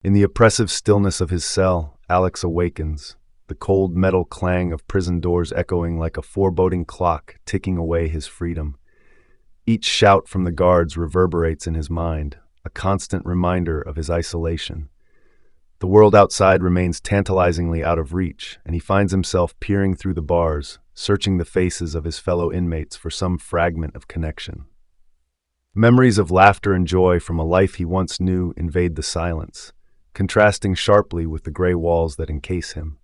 In the oppressive stillness of his cell, Alex awakens, the cold metal clang of prison doors echoing like a foreboding clock ticking away his freedom. Each shout from the guards reverberates in his mind, a constant reminder of his isolation. The world outside remains tantalizingly out of reach, and he finds himself peering through the bars, searching the faces of his fellow inmates for some fragment of connection. Memories of laughter and joy from a life he once knew invade the silence, contrasting sharply with the gray walls that encase him.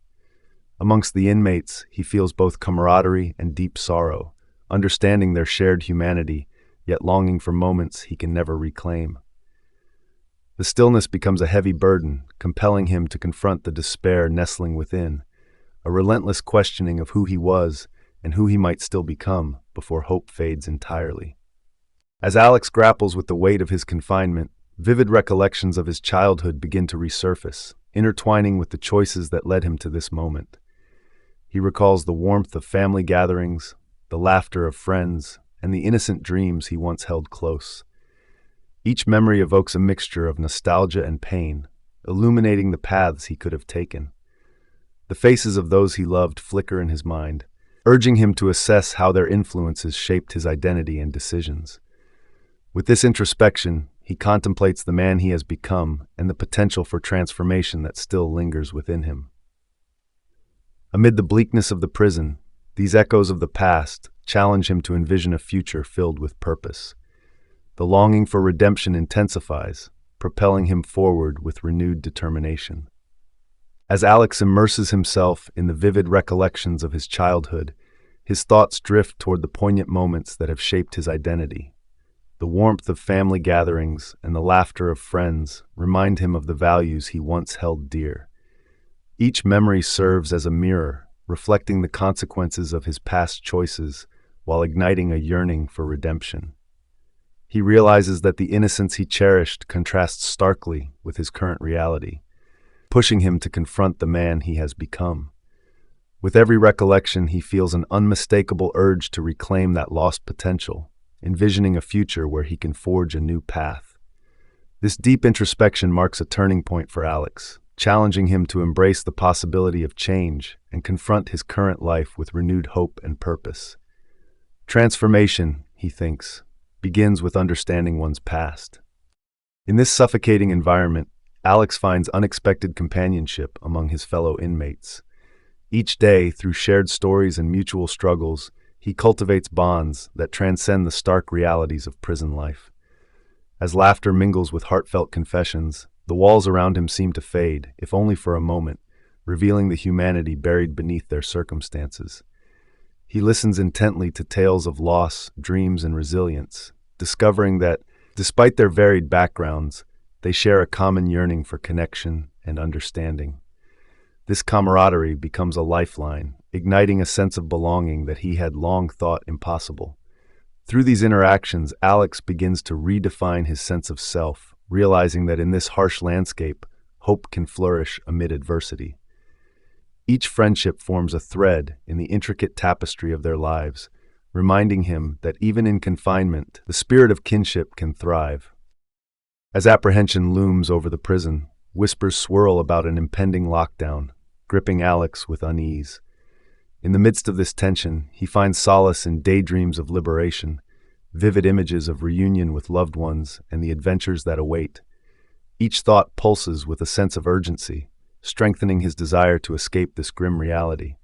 Amongst the inmates, he feels both camaraderie and deep sorrow, understanding their shared humanity, yet longing for moments he can never reclaim. The stillness becomes a heavy burden, compelling him to confront the despair nestling within, a relentless questioning of who he was and who he might still become before hope fades entirely. As Alex grapples with the weight of his confinement, vivid recollections of his childhood begin to resurface, intertwining with the choices that led him to this moment. He recalls the warmth of family gatherings, the laughter of friends, and the innocent dreams he once held close. Each memory evokes a mixture of nostalgia and pain, illuminating the paths he could have taken. The faces of those he loved flicker in his mind, urging him to assess how their influences shaped his identity and decisions. With this introspection, he contemplates the man he has become and the potential for transformation that still lingers within him. Amid the bleakness of the prison, these echoes of the past challenge him to envision a future filled with purpose. The longing for redemption intensifies, propelling him forward with renewed determination. As Alex immerses himself in the vivid recollections of his childhood, his thoughts drift toward the poignant moments that have shaped his identity. The warmth of family gatherings and the laughter of friends remind him of the values he once held dear. Each memory serves as a mirror, reflecting the consequences of his past choices while igniting a yearning for redemption. He realizes that the innocence he cherished contrasts starkly with his current reality, pushing him to confront the man he has become. With every recollection, he feels an unmistakable urge to reclaim that lost potential, envisioning a future where he can forge a new path. This deep introspection marks a turning point for Alex, challenging him to embrace the possibility of change and confront his current life with renewed hope and purpose. Transformation, he thinks, begins with understanding one's past. In this suffocating environment, Alex finds unexpected companionship among his fellow inmates. Each day, through shared stories and mutual struggles, he cultivates bonds that transcend the stark realities of prison life. As laughter mingles with heartfelt confessions, the walls around him seem to fade, if only for a moment, revealing the humanity buried beneath their circumstances. He listens intently to tales of loss, dreams, and resilience, discovering that, despite their varied backgrounds, they share a common yearning for connection and understanding. This camaraderie becomes a lifeline, igniting a sense of belonging that he had long thought impossible. Through these interactions, Alex begins to redefine his sense of self, realizing that in this harsh landscape, hope can flourish amid adversity. Each friendship forms a thread in the intricate tapestry of their lives, reminding him that even in confinement, the spirit of kinship can thrive. As apprehension looms over the prison, whispers swirl about an impending lockdown, gripping Alex with unease. In the midst of this tension, he finds solace in daydreams of liberation, vivid images of reunion with loved ones and the adventures that await. Each thought pulses with a sense of urgency, strengthening his desire to escape this grim reality.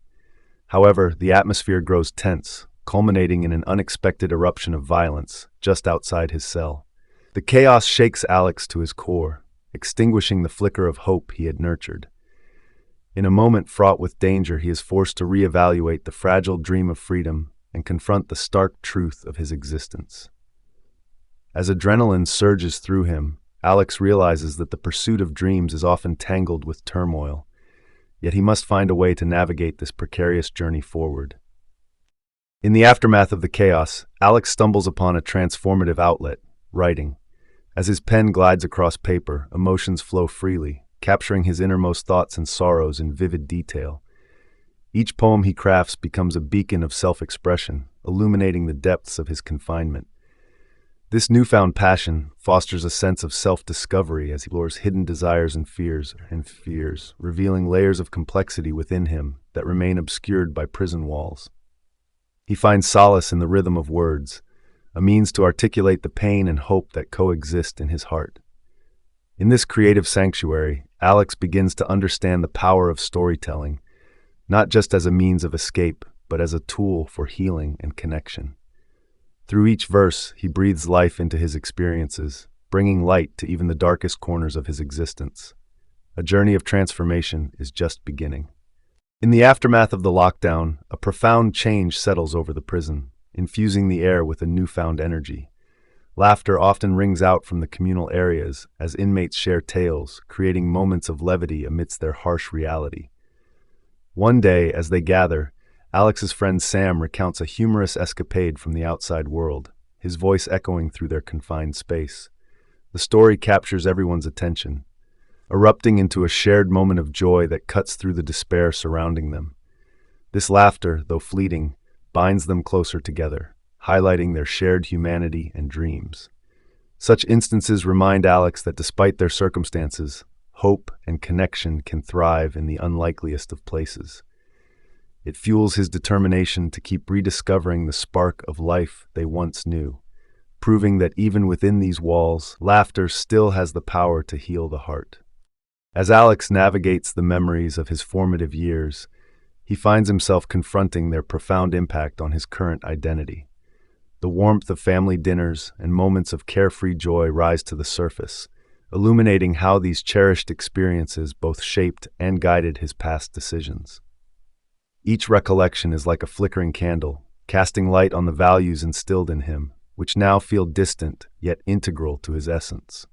However, the atmosphere grows tense, culminating in an unexpected eruption of violence just outside his cell. The chaos shakes Alex to his core, extinguishing the flicker of hope he had nurtured. In a moment fraught with danger, he is forced to reevaluate the fragile dream of freedom and confront the stark truth of his existence. As adrenaline surges through him, Alex realizes that the pursuit of dreams is often tangled with turmoil, yet he must find a way to navigate this precarious journey forward. In the aftermath of the chaos, Alex stumbles upon a transformative outlet, writing. As his pen glides across paper, emotions flow freely, capturing his innermost thoughts and sorrows in vivid detail. Each poem he crafts becomes a beacon of self-expression, illuminating the depths of his confinement. This newfound passion fosters a sense of self-discovery as he explores hidden desires and fears, revealing layers of complexity within him that remain obscured by prison walls. He finds solace in the rhythm of words, a means to articulate the pain and hope that coexist in his heart. In this creative sanctuary, Alex begins to understand the power of storytelling, not just as a means of escape, but as a tool for healing and connection. Through each verse, he breathes life into his experiences, bringing light to even the darkest corners of his existence. A journey of transformation is just beginning. In the aftermath of the lockdown, a profound change settles over the prison, infusing the air with a newfound energy. Laughter often rings out from the communal areas as inmates share tales, creating moments of levity amidst their harsh reality. One day, as they gather, Alex's friend Sam recounts a humorous escapade from the outside world, his voice echoing through their confined space. The story captures everyone's attention, erupting into a shared moment of joy that cuts through the despair surrounding them. This laughter, though fleeting, binds them closer together, highlighting their shared humanity and dreams. Such instances remind Alex that despite their circumstances, hope and connection can thrive in the unlikeliest of places. It fuels his determination to keep rediscovering the spark of life they once knew, proving that even within these walls, laughter still has the power to heal the heart. As Alex navigates the memories of his formative years, he finds himself confronting their profound impact on his current identity. The warmth of family dinners and moments of carefree joy rise to the surface, illuminating how these cherished experiences both shaped and guided his past decisions. Each recollection is like a flickering candle, casting light on the values instilled in him, which now feel distant yet integral to his essence.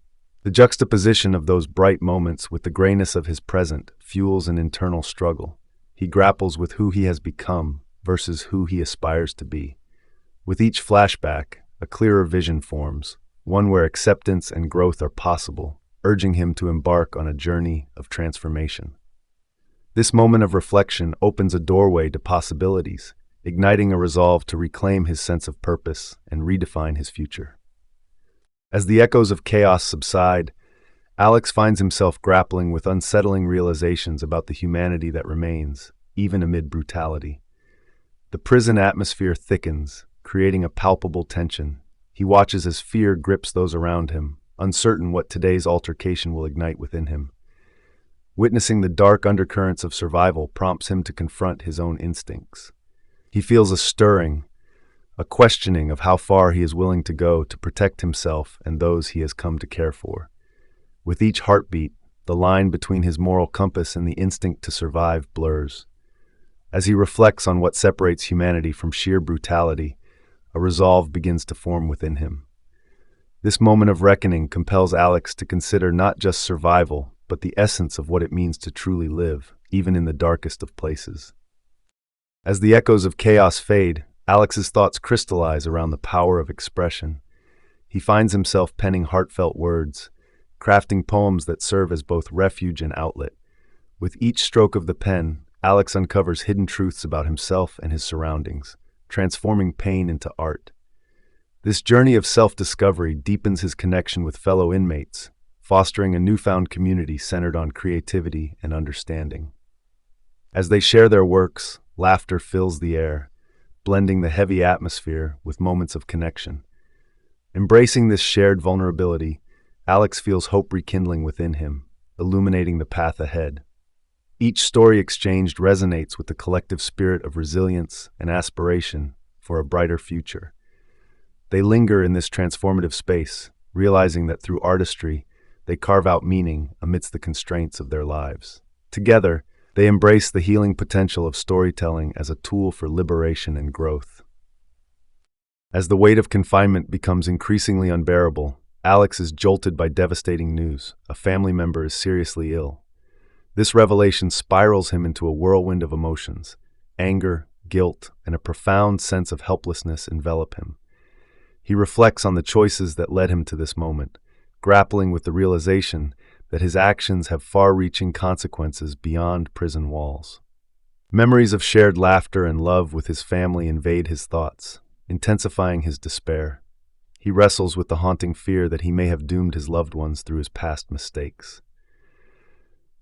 The juxtaposition of those bright moments with the grayness of his present fuels an internal struggle. He grapples with who he has become versus who he aspires to be. With each flashback, a clearer vision forms, one where acceptance and growth are possible, urging him to embark on a journey of transformation. This moment of reflection opens a doorway to possibilities, igniting a resolve to reclaim his sense of purpose and redefine his future. As the echoes of chaos subside, Alex finds himself grappling with unsettling realizations about the humanity that remains, even amid brutality. The prison atmosphere thickens, creating a palpable tension. He watches as fear grips those around him, uncertain what today's altercation will ignite within him. Witnessing the dark undercurrents of survival prompts him to confront his own instincts. He feels a stirring, a questioning of how far he is willing to go to protect himself and those he has come to care for. With each heartbeat, the line between his moral compass and the instinct to survive blurs. As he reflects on what separates humanity from sheer brutality, a resolve begins to form within him. This moment of reckoning compels Alex to consider not just survival, but the essence of what it means to truly live, even in the darkest of places. As the echoes of chaos fade, Alex's thoughts crystallize around the power of expression. He finds himself penning heartfelt words, crafting poems that serve as both refuge and outlet. With each stroke of the pen, Alex uncovers hidden truths about himself and his surroundings, transforming pain into art. This journey of self-discovery deepens his connection with fellow inmates, fostering a newfound community centered on creativity and understanding. As they share their works, laughter fills the air, blending the heavy atmosphere with moments of connection. Embracing this shared vulnerability, Alex feels hope rekindling within him, illuminating the path ahead. Each story exchanged resonates with the collective spirit of resilience and aspiration for a brighter future. They linger in this transformative space, realizing that through artistry, they carve out meaning amidst the constraints of their lives. Together, they embrace the healing potential of storytelling as a tool for liberation and growth. As the weight of confinement becomes increasingly unbearable, Alex is jolted by devastating news. A family member is seriously ill. This revelation spirals him into a whirlwind of emotions. Anger, guilt, and a profound sense of helplessness envelop him. He reflects on the choices that led him to this moment, grappling with the realization that his actions have far-reaching consequences beyond prison walls. Memories of shared laughter and love with his family invade his thoughts, intensifying his despair. He wrestles with the haunting fear that he may have doomed his loved ones through his past mistakes.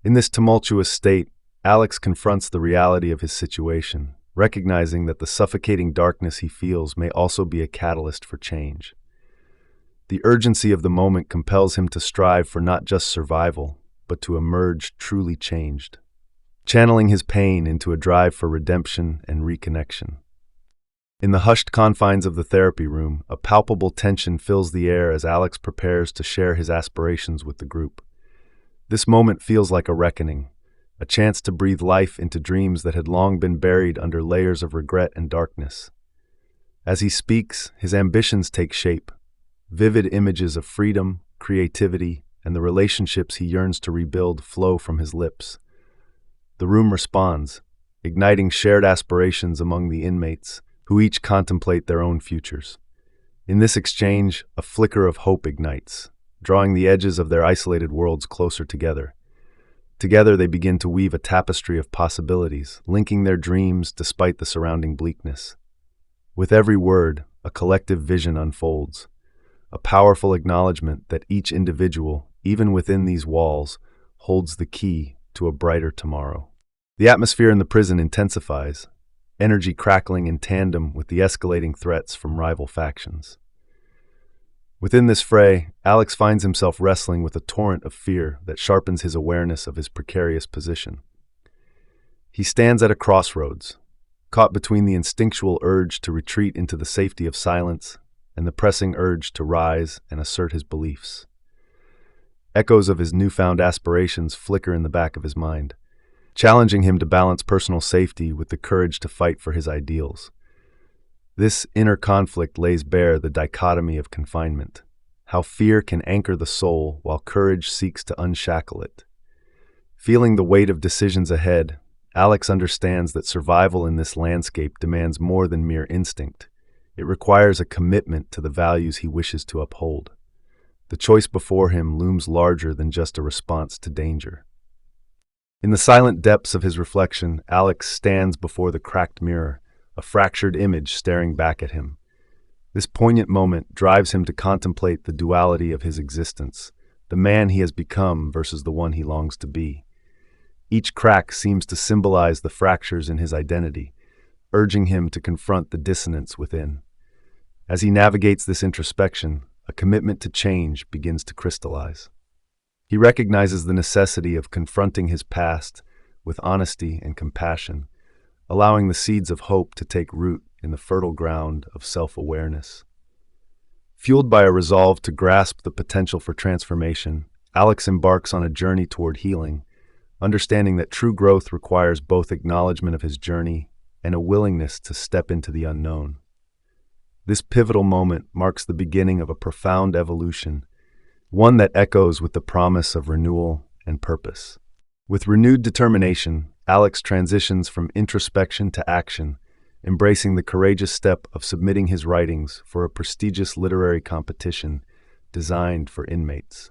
In this tumultuous state, Alex confronts the reality of his situation, recognizing that the suffocating darkness he feels may also be a catalyst for change. The urgency of the moment compels him to strive for not just survival, but to emerge truly changed, channeling his pain into a drive for redemption and reconnection. In the hushed confines of the therapy room, a palpable tension fills the air as Alex prepares to share his aspirations with the group. This moment feels like a reckoning, a chance to breathe life into dreams that had long been buried under layers of regret and darkness. As he speaks, his ambitions take shape. Vivid images of freedom, creativity, and the relationships he yearns to rebuild flow from his lips. The room responds, igniting shared aspirations among the inmates, who each contemplate their own futures. In this exchange, a flicker of hope ignites, drawing the edges of their isolated worlds closer together. Together they begin to weave a tapestry of possibilities, linking their dreams despite the surrounding bleakness. With every word, a collective vision unfolds, a powerful acknowledgement that each individual, even within these walls, holds the key to a brighter tomorrow. The atmosphere in the prison intensifies, energy crackling in tandem with the escalating threats from rival factions. Within this fray, Alex finds himself wrestling with a torrent of fear that sharpens his awareness of his precarious position. He stands at a crossroads, caught between the instinctual urge to retreat into the safety of silence and the pressing urge to rise and assert his beliefs. Echoes of his newfound aspirations flicker in the back of his mind, challenging him to balance personal safety with the courage to fight for his ideals. This inner conflict lays bare the dichotomy of confinement, how fear can anchor the soul while courage seeks to unshackle it. Feeling the weight of decisions ahead, Alex understands that survival in this landscape demands more than mere instinct. It requires a commitment to the values he wishes to uphold. The choice before him looms larger than just a response to danger. In the silent depths of his reflection, Alex stands before the cracked mirror, a fractured image staring back at him. This poignant moment drives him to contemplate the duality of his existence, the man he has become versus the one he longs to be. Each crack seems to symbolize the fractures in his identity, urging him to confront the dissonance within. As he navigates this introspection, a commitment to change begins to crystallize. He recognizes the necessity of confronting his past with honesty and compassion, allowing the seeds of hope to take root in the fertile ground of self-awareness. Fueled by a resolve to grasp the potential for transformation, Alex embarks on a journey toward healing, understanding that true growth requires both acknowledgement of his journey and a willingness to step into the unknown. This pivotal moment marks the beginning of a profound evolution, one that echoes with the promise of renewal and purpose. With renewed determination, Alex transitions from introspection to action, embracing the courageous step of submitting his writings for a prestigious literary competition designed for inmates.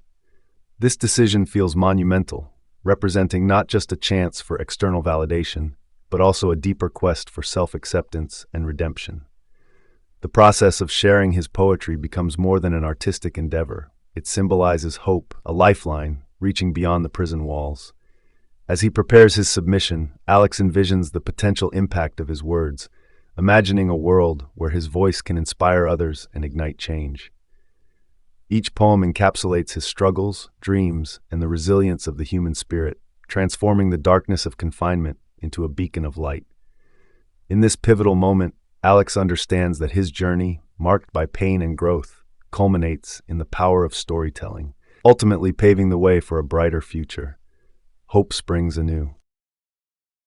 This decision feels monumental, representing not just a chance for external validation, but also a deeper quest for self-acceptance and redemption. The process of sharing his poetry becomes more than an artistic endeavor. It symbolizes hope, a lifeline reaching beyond the prison walls. As he prepares his submission, Alex envisions the potential impact of his words, imagining a world where his voice can inspire others and ignite change. Each poem encapsulates his struggles, dreams, and the resilience of the human spirit, transforming the darkness of confinement into a beacon of light. In this pivotal moment, Alex understands that his journey, marked by pain and growth, culminates in the power of storytelling, ultimately paving the way for a brighter future. Hope springs anew.